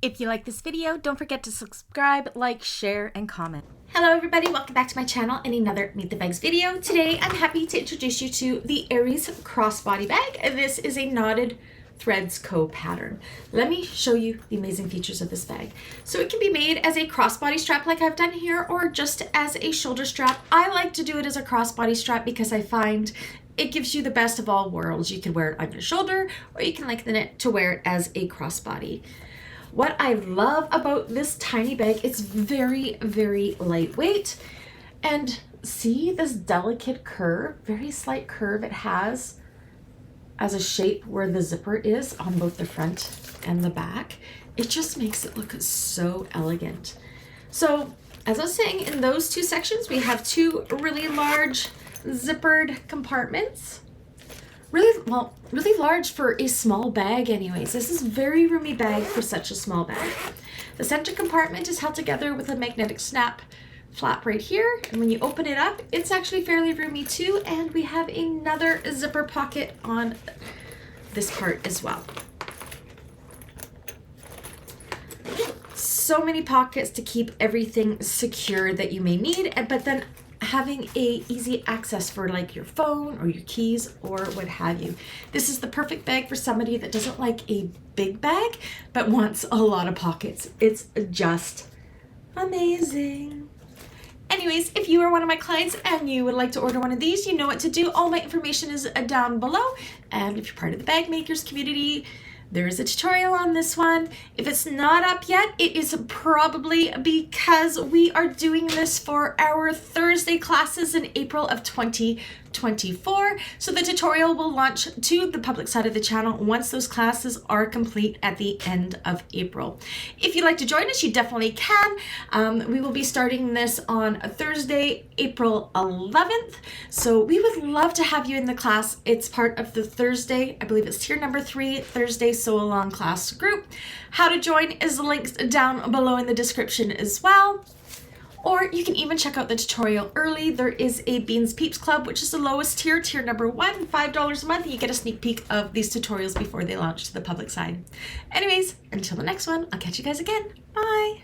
If you like this video, don't forget to subscribe, like, share, and comment. Hello everybody, welcome back to my channel and another Meet the Bags video. Today I'm happy to introduce you to the Aries Crossbody bag. This is a knotted threads pattern. Let me show you the amazing features of this bag. So it can be made as a crossbody strap like I've done here, or just as a shoulder strap. I like to do it as a crossbody strap because I find it gives you the best of all worlds. You can wear it on your shoulder, or you can lengthen it to wear it as a crossbody. What I love about this tiny bag, it's very, very lightweight. And see this delicate curve, very slight curve it has as a shape where the zipper is on both the front and the back. It just makes it look so elegant. So as I was saying, in those two sections, we have two really large zippered compartments. Really large for a small bag anyways. This is a very roomy bag for such a small bag. The center compartment is held together with a magnetic snap flap right here, and when you open it up, it's actually fairly roomy too, and we have another zipper pocket on this part as well. So many pockets to keep everything secure that you may need, but then having a easy access for like your phone or your keys or what have you. This is the perfect bag for somebody that doesn't like a big bag but wants a lot of pockets. It's just amazing. Anyways, if you are one of my clients and you would like to order one of these, you know what to do. All my information is down below, and if you're part of the bag makers community, there's a tutorial on this one. If it's not up yet, it is probably because we are doing this for our Thursday classes in April of 2024. So the tutorial will launch to the public side of the channel once those classes are complete at the end of April. If you'd like to join us, you definitely can. We will be starting this on Thursday, April 11th. So we would love to have you in the class. It's part of the Thursday, I believe it's tier number 3, Thursday Sew Along class group. How to join is linked down below in the description as well. Or you can even check out the tutorial early. There is a Beans Peeps Club, which is the lowest tier, tier number 1, $5 a month. You get a sneak peek of these tutorials before they launch to the public side. Anyways, until the next one, I'll catch you guys again. Bye.